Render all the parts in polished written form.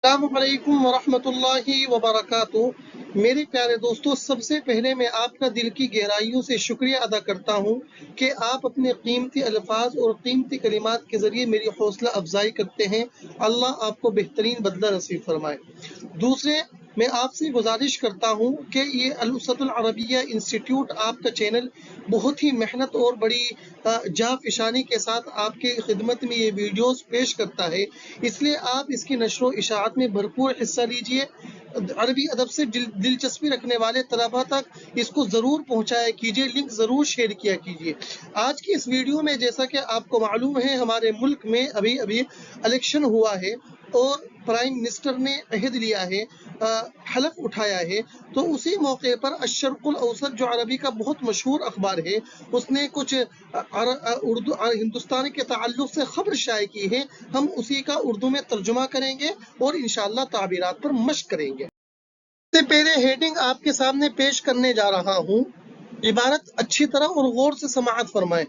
السلام علیکم ورحمۃ اللہ وبرکاتہ۔ میرے پیارے دوستو، سب سے پہلے میں آپ کا دل کی گہرائیوں سے شکریہ ادا کرتا ہوں کہ آپ اپنے قیمتی الفاظ اور قیمتی کلمات کے ذریعے میری حوصلہ افزائی کرتے ہیں۔ اللہ آپ کو بہترین بدلہ نصیب فرمائے۔ دوسرے، میں آپ سے گزارش کرتا ہوں کہ یہ الوسط العربیہ انسٹیٹیوٹ آپ کا چینل بہت ہی محنت اور بڑی جافشانی کے ساتھ آپ کی خدمت میں یہ ویڈیوز پیش کرتا ہے، اس لیے آپ اس کی نشر و اشاعت میں بھرپور حصہ لیجئے۔ عربی ادب سے دلچسپی رکھنے والے طلباء تک اس کو ضرور پہنچایا کیجئے، لنک ضرور شیئر کیا کیجئے۔ آج کی اس ویڈیو میں جیسا کہ آپ کو معلوم ہے، ہمارے ملک میں ابھی الیکشن ہوا ہے اور پرائم منسٹر نے عہد لیا ہے، حلف اٹھایا ہے، تو اسی موقع پر الشرق الاوسط جو عربی کا بہت مشہور اخبار ہے، اس نے کچھ اردو ہندوستان کے تعلق سے خبر شائع کی ہے۔ ہم اسی کا اردو میں ترجمہ کریں گے اور انشاءاللہ تعبیرات پر مشق کریں گے۔ اس سے پہلے ہیڈنگ آپ کے سامنے پیش کرنے جا رہا ہوں۔ عبارت اچھی طرح اور غور سے سماعت فرمائیں،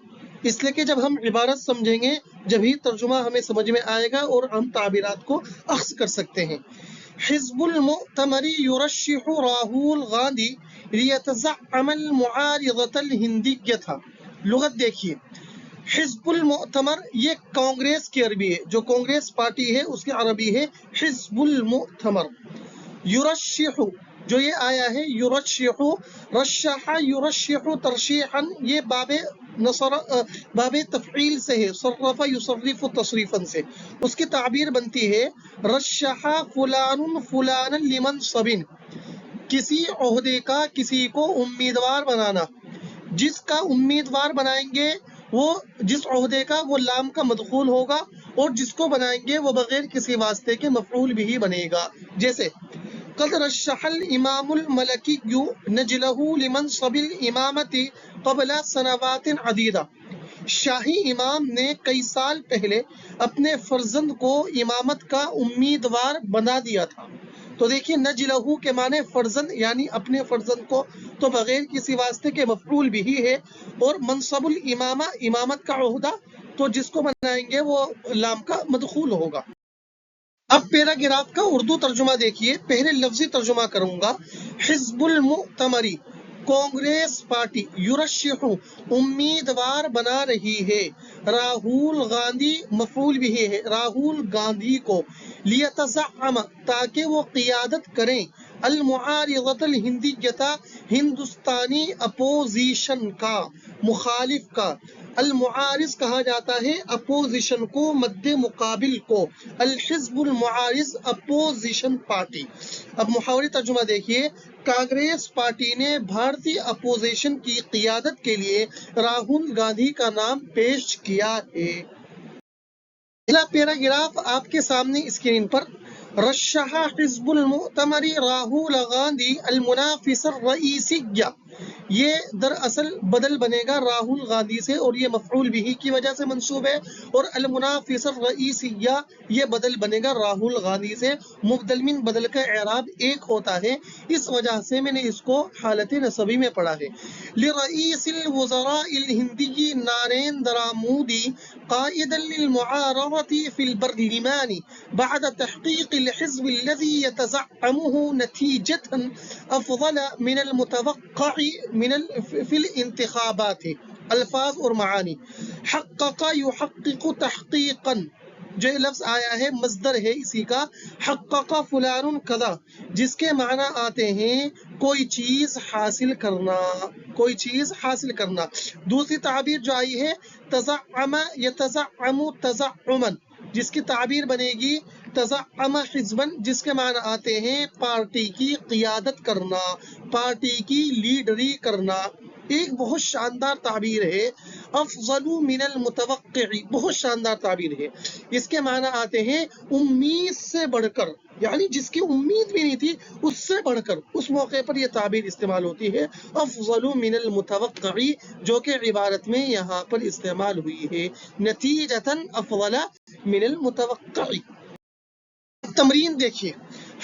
اس لیے کہ جب ہم عبارت سمجھیں گے جبھی ترجمہ ہمیں سمجھ میں آئے گا اور ہم تعبیرات کو اخذ کر سکتے ہیں۔ حزب المؤتمر يرشح راہول گاندھی ليتزعم المعارضة الهندية۔ لغت دیکھیے، حزب المؤتمر یہ کانگریس کی عربی ہے، جو کانگریس پارٹی ہے اس کی عربی ہے حزب المؤتمر۔ یرشح جو یہ آیا ہے یرشح، رشح یرشح ترشیحا، یہ باب تفعیل سے ہے، صرف یصرف تصریفا سے، اس کی تعبیر بنتی ہے رشح فلان فلانا لمنصب، کسی عہدے کا کسی کو امیدوار بنانا۔ جس کا امیدوار بنائیں گے وہ جس عہدے کا وہ لام کا مدخول ہوگا، اور جس کو بنائیں گے وہ بغیر کسی واسطے کے مفعول بھی بنے گا۔ جیسے قد رشح الامام الملکی نجلہ لمنصب الامامت قبل سنوات عدیدہ، شاہی امام نے کئی سال پہلے اپنے فرزند کو امامت کا امیدوار بنا دیا تھا۔ تو دیکھیے، نجلہ کے معنی فرزند، یعنی اپنے فرزند کو، تو بغیر کسی واسطے کے مفعول بھی ہے، اور منصب الامامہ امامت کا عہدہ، تو جس کو بنائیں گے وہ لام کا مدخول ہوگا۔ اب پیراگراف کا اردو ترجمہ دیکھیے، پہلے لفظی ترجمہ کروں گا۔ حزب المؤتمری کانگریس پارٹی، یرشح امیدوار بنا رہی ہے، راہول گاندھی مفعول بھی ہے، راہول گاندھی کو، لیتزعم تاکہ وہ قیادت کریں، المعارضۃ الہندیۃ ہندوستانی اپوزیشن کا، مخالف کا۔ المعارض کہا جاتا ہے اپوزیشن کو، مد مقابل کو۔ الحزب المعارض اپوزیشن پارٹی۔ اب محاوری ترجمہ دیکھیے، کانگریس پارٹی نے بھارتی اپوزیشن کی قیادت کے لیے راہول گاندھی کا نام پیش کیا ہے۔ پہلا پیراگراف آپ کے سامنے اسکرین پر، رشح حزب المؤتمر راہول گاندھی المنافس الرئیسی، یہ دراصل بدل بنے گا راہول گاندھی سے، اور یہ مفعول بھی کی وجہ سے منصوب ہے، اور المنافس الرئیسی یہ بدل بنے گا راہول گاندھی سے۔ مبدل من بدل کا اعراب ایک ہوتا ہے، اس وجہ سے میں نے اس کو حالت نصبی میں پڑھا ہے۔ لرئیس الوزراء الہندی نریندر مودی قائدا للمعارضة في البرلمان بعد تحقيق الحزب الذي يتزعمه نتيجة أفضل من المتوقع في الانتخابات۔ الفاظ اور معانی، حقق یحقق تحقیقا، جو لفظ آیا ہے مصدر ہے اسی کا، حقق فلان کذا، جس کے معنی آتے ہیں کوئی چیز حاصل کرنا، کوئی چیز حاصل کرنا۔ دوسری تعبیر جو آئی ہے تزعم یتزعم تزعما، جس کی تعبیر بنے گی تزعم حزبا، جس کے معنی آتے ہیں پارٹی کی قیادت کرنا، پارٹی کی لیڈری کرنا۔ ایک بہت شاندار تعبیر ہے، افضل من المتوقع، بہت شاندار تعبیر ہے۔ اس کے معنی آتے ہیں امید سے بڑھ کر، یعنی جس کی امید بھی نہیں تھی اس سے بڑھ کر، اس موقع پر یہ تعبیر استعمال ہوتی ہے افضل من المتوقع، جو کہ عبارت میں یہاں پر استعمال ہوئی ہے نتیجتاً افضل من المتوقع۔ تمرین دیکھیے،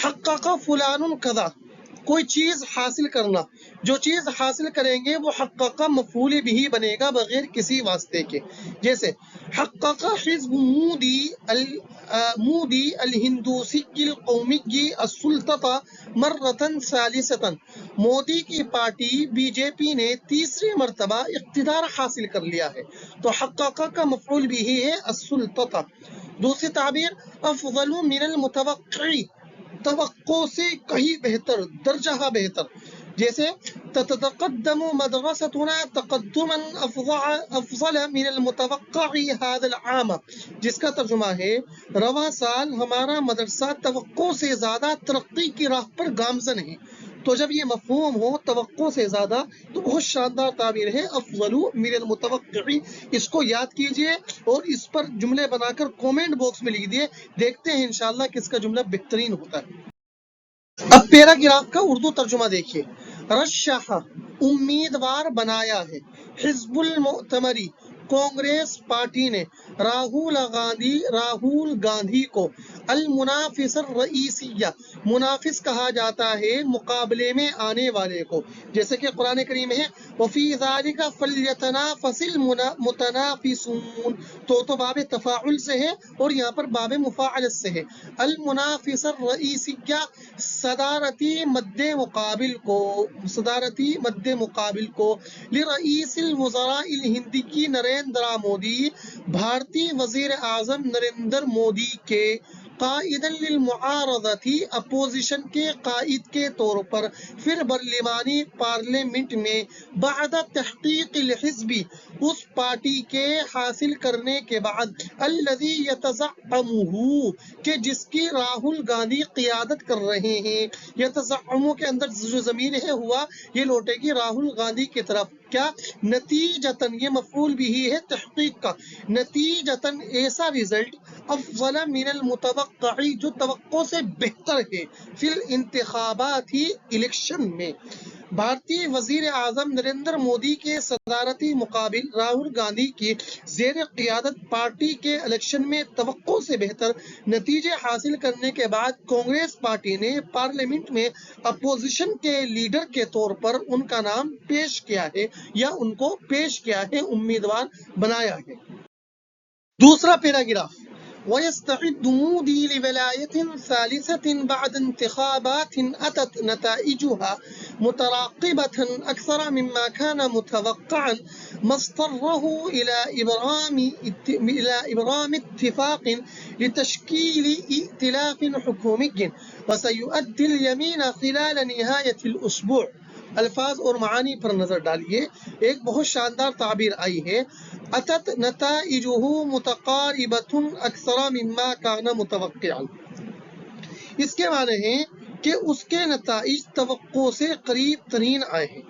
حقق فلان کذا، کوئی چیز حاصل کرنا، جو چیز حاصل کریں گے وہ حقق مفعول بھی بنے گا بغیر کسی واسطے کے. جیسے حقق حزب مودی الہندوسی القومی السلطہ مرتن ثالثتاً، مودی کی پارٹی بی جے پی نے تیسری مرتبہ اقتدار حاصل کر لیا ہے. تو حقق کا مفعول بھی ہے السلطہ. دوسری تعبیر افضل من المتوقع، توقع سے کہیں بہتر، درجہ بہتر. جیسے تتقدم مدرستنا تقدما افضل من المتوقع هذا العام، جس کا ترجمہ ہے رواں سال ہمارا مدرسہ توقع سے زیادہ ترقی کی راہ پر گامزن ہے. تو جب یہ مفہوم ہو توقع سے زیادہ تو بہت شاندار تعبیر ہے افضل من المتوقع. اس کو یاد کیجئے اور اس پر جملے بنا کر کومنٹ باکس میں لکھ دیے. دیکھتے ہیں انشاءاللہ کس کا جملہ بہترین ہوتا ہے. اب پیراگراف کا اردو ترجمہ دیکھیے. رشح امیدوار بنایا ہے، حزب المؤتمری کانگریس پارٹی نے، راہول گاندھی کو، المنافس الرئیسیہ منافس کہا جاتا ہے مقابلے میں آنے والے کو. جیسے کہ قرآن کریم ہے وفی ذالک فلیتنافس المتنافسون، تو باب تفاعل سے ہے اور یہاں پر باب مفاعلت سے ہے. المنافس الرئیسیہ صدارتی مد مقابل کو، لرئیس الوزراء الہندی نریندرا مودی، بھارتی وزیر اعظم نریندر مودی کے، قائدا للمعارضتی اپوزیشن کے قائد کے طور پر، پھر برلمانی پارلیمنٹ میں، بعد تحقیق الحزب اس پارٹی کے حاصل کرنے کے بعد، الذی یتزعمہ کہ جس کی راہل گاندھی قیادت کر رہے ہیں. یتزعمہ کے اندر جو ضمیر ہے ہوا یہ لوٹے گی راہل گاندھی کی طرف. کیا نتیجتاً، یہ مفعول بھی ہے تحقیق کا، نتیجتاً ایسا رزلٹ، افضل من المتوقع جو توقع سے بہتر ہے، فی الانتخابات ہی الیکشن میں. بھارتی وزیر اعظم نریندر مودی کے صدارتی مقابل راہل گاندھی کی زیر قیادت پارٹی کے الیکشن میں توقع سے بہتر نتیجے حاصل کرنے کے بعد کانگریس پارٹی نے پارلیمنٹ میں اپوزیشن کے لیڈر کے طور پر ان کا نام پیش کیا ہے یا ان کو پیش کیا ہے، امیدوار بنایا ہے. دوسرا پیراگراف ويستعد مودي لولاية ثالثة بعد انتخابات أتت نتائجها متراقبة أكثر مما كان متوقعا، ما اضطره إلى إبرام اتفاق لتشكيل ائتلاف حكومي وسيؤدي اليمين خلال نهاية الأسبوع. الفاظ اور معانی پر نظر ڈالیے. ایک بہت شاندار تعبیر آئی ہے اتت نتائجہ متقاربۃ اکثر مما کان متوقعا. اس کے معنی ہے کہ اس کے نتائج توقع سے قریب ترین آئے ہیں.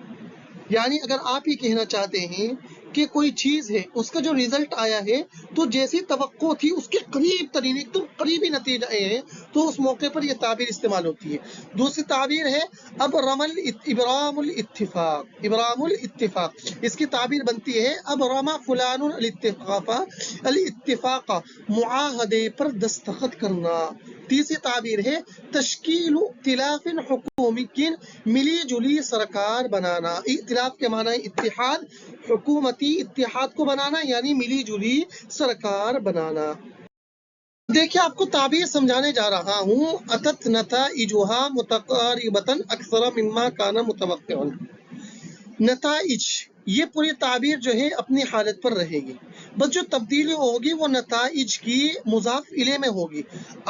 یعنی اگر آپ یہ کہنا چاہتے ہیں کہ کوئی چیز ہے اس کا جو ریزلٹ آیا ہے تو جیسی توقع تھی اس کے قریب ترین ایک دم قریبی نتیجہ آئے ہیں تو اس موقع پر یہ تعبیر استعمال ہوتی ہے. دوسری تعبیر ہے ابرام الاتفاق. اس کی تعبیر بنتی ہے ابرام فلان الاتفاق معاہدے پر دستخط کرنا. تیسری تعبیر ہے تشکیل ائتلاف حکومی، ملی جلی سرکار بنانا. ائتلاف کے معنی اتحاد، حکومتی اتحاد کو بنانا یعنی ملی جلی سرکار بنانا. دیکھیں آپ کو تعبیر سمجھانے جا رہا ہوں. اتت نتائجها متقاربۃ اکثر مما کان متوقعا. نتائج، یہ پوری تعبیر جو ہے اپنی حالت پر رہے گی، بس جو تبدیلی ہوگی وہ نتائج کی مضاف الیہ میں ہوگی.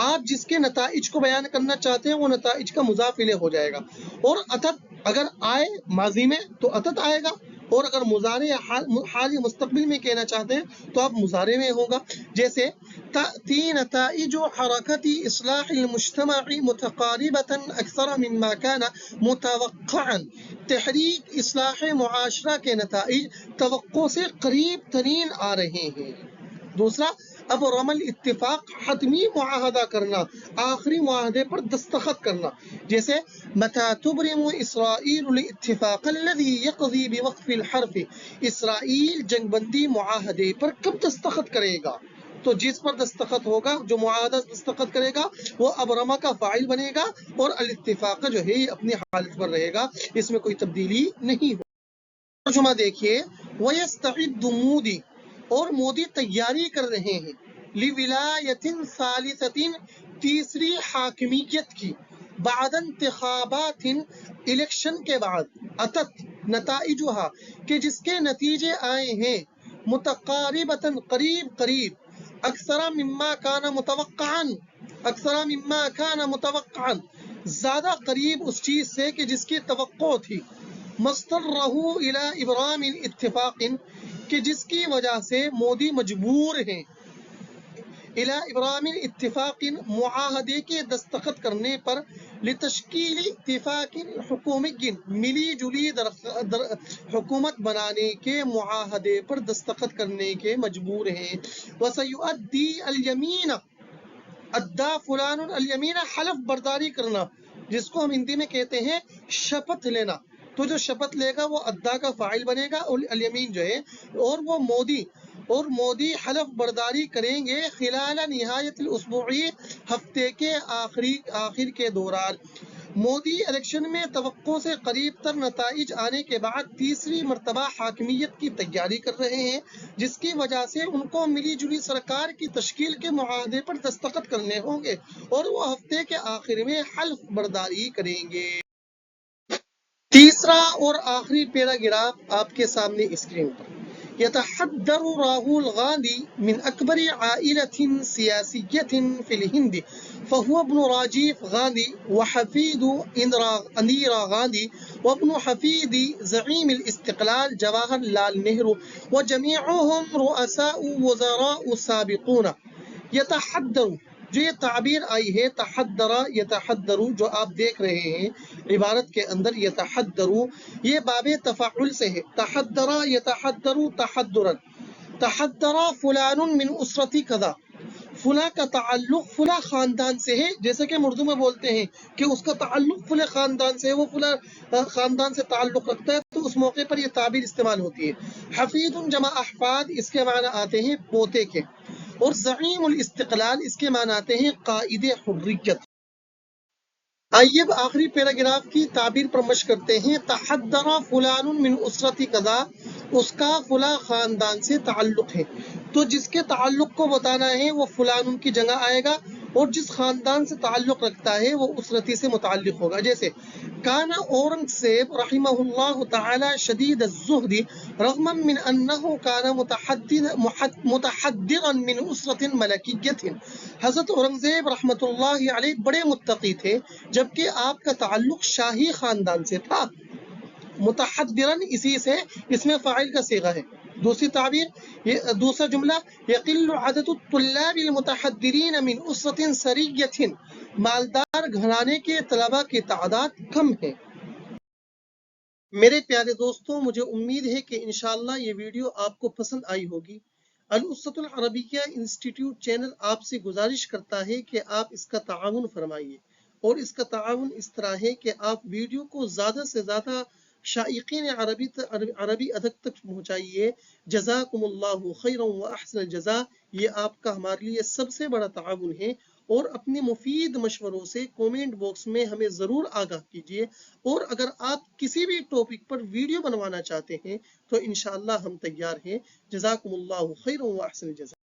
آپ جس کے نتائج کو بیان کرنا چاہتے ہیں وہ نتائج کا مضاف الیہ ہو جائے گا. اور اتت اگر آئے ماضی میں تو اتت آئے گا، اور اگر مضارع یا حال یا مستقبل میں کہنا چاہتے ہیں تو آپ مضارع میں ہوگا. جیسے تأتی نتائج حرکت اصلاح المجتمع متقاربۃ اکثر مما کان متوقعا. تحریک اصلاح معاشرہ کے نتائج توقع سے قریب ترین آ رہے ہیں. دوسرا ابرم الاتفاق، حتمی معاہدہ کرنا، آخری معاہدے پر دستخط کرنا. جیسے متى تبرم اسرائیل الاتفاق الذي يقضي بوقف الحرب. اسرائیل جنگ بندی معاہدے پر کب دستخط کرے گا؟ تو جس پر دستخط ہوگا، جو معاہدہ دستخط کرے گا، وہ ابرمہ کا فاعل بنے گا اور الاتفاق جو ہے اپنی حالت پر رہے گا، اس میں کوئی تبدیلی نہیں ہو۔ ترجمہ دیکھیے، وَيَسْتَعِدُّ مودی، اور مودی تیاری کر رہے ہیں، لِوِلَایَةٍ ثَالِثَةٍ، تیسری حاکمیت کی، بعد انتخابات، الیکشن کے بعد، اتت نتائجہا، کہ جس کے نتیجے آئے ہیں، متقاربتاً، قریب قریب، اکثر مما کان متوقعاً، اکثر مما کان متوقعاً، زیادہ قریب اس چیز سے کہ جس کی توقع تھی، مسترہ الی ابرام اتفاق، کہ جس کی وجہ سے مودی مجبور ہیں، الی ابرام اتفاق، معاہدے کے دستخط کرنے پر، لتشکیل اتفاق حکومی، ملی جلی حکومت بنانے کے معاہدے پر دستخط کرنے کے مجبور ہیں۔ وسیؤدی الیمین، ادا فلان الیمین، حلف برداری کرنا، جس کو ہم ہندی میں کہتے ہیں شپت لینا، تو جو شپت لے گا وہ ادا کا فاعل بنے گا، اور الیمین جو ہے، اور مودی حلف برداری کریں گے، خلال نہایت الاسبوعی، ہفتے کے آخر کے دوران۔ مودی الیکشن میں توقع سے قریب تر نتائج آنے کے بعد تیسری مرتبہ حاکمیت کی تیاری کر رہے ہیں، جس کی وجہ سے ان کو ملی جلی سرکار کی تشکیل کے معاہدے پر دستخط کرنے ہوں گے، اور وہ ہفتے کے آخر میں حلف برداری کریں گے۔ تیسرا اور آخری پیراگراف آپ کے سامنے اسکرین پر۔ يتحدر راہول غاندھی من أكبر عائلة سياسية في الهند، فهو ابن راجيف غاندھی وحفيد اندرا غاندھی، وابن حفيد زعيم الاستقلال جواہر لال نہرو، وجميعهم رؤساء وزراء سابقون۔ يتحدر، جو یہ تعبیر آئی ہے تحدرا یتحدرو، جو آپ دیکھ رہے ہیں عبارت کے اندر یتحدرو، یہ باب تفاعل سے ہے، تحدرا یتحدرو تحدرا، تحدرا فلان من اسرتی کذا، فلاں کا تعلق فلاں خاندان سے ہے، جیسے کہ ہم اردو میں بولتے ہیں کہ اس کا تعلق فلاں خاندان سے ہے، وہ فلاں خاندان سے تعلق رکھتا ہے، تو اس موقع پر یہ تعبیر استعمال ہوتی ہے۔ حفید جمع احفاد، اس کے معنی آتے ہیں پوتے کے، اور زعیم الاستقلال، اس کے معنی آتے ہیں قائد حریت۔ آئیے اب آخری پیراگراف کی تعبیر پر مشق کرتے ہیں۔ تحدر فلان من اسرتی کذا، اس کا فلاں خاندان سے تعلق ہے، تو جس کے تعلق کو بتانا ہے وہ فلان کی جگہ آئے گا، اور جس خاندان سے تعلق رکھتا ہے وہ اسرتی سے متعلق ہوگا۔ جیسے کانا اورنگزیب رحمہ اللہ تعالی شدید الزہد، رغم من انہ کانا متحدرا من اسرت ملکیت، حضرت اورنگزیب رحمۃ اللہ علیہ بڑے متقی تھے، جبکہ آپ کا تعلق شاہی خاندان سے تھا۔ متحدرن اسی سے، اس میں فاعل کا صیغہ ہے۔ دوسری تعبیر، دوسرا جملہ، یقل عدد الطلاب المتحدرین من اسرت ثریۃ، مالدار گھرانے کے طلباء کی تعداد کم ہے۔ میرے پیارے دوستوں، مجھے امید ہے کہ انشاءاللہ یہ ویڈیو آپ کو پسند آئی ہوگی۔ الاسوۃ العربیہ انسٹیٹیوٹ چینل آپ سے گزارش کرتا ہے کہ آپ اس کا تعاون فرمائیے، اور اس کا تعاون اس طرح ہے کہ آپ ویڈیو کو زیادہ سے زیادہ شائقین عربی ادب تک پہنچائیے۔ جزاکم اللہ خیرا و احسن الجزاء، یہ آپ کا ہمارے لیے سب سے بڑا تعاون ہے، اور اپنے مفید مشوروں سے کومنٹ باکس میں ہمیں ضرور آگاہ کیجیے، اور اگر آپ کسی بھی ٹاپک پر ویڈیو بنوانا چاہتے ہیں تو انشاءاللہ ہم تیار ہیں۔ جزاکم اللہ خیرا و احسن الجزاء۔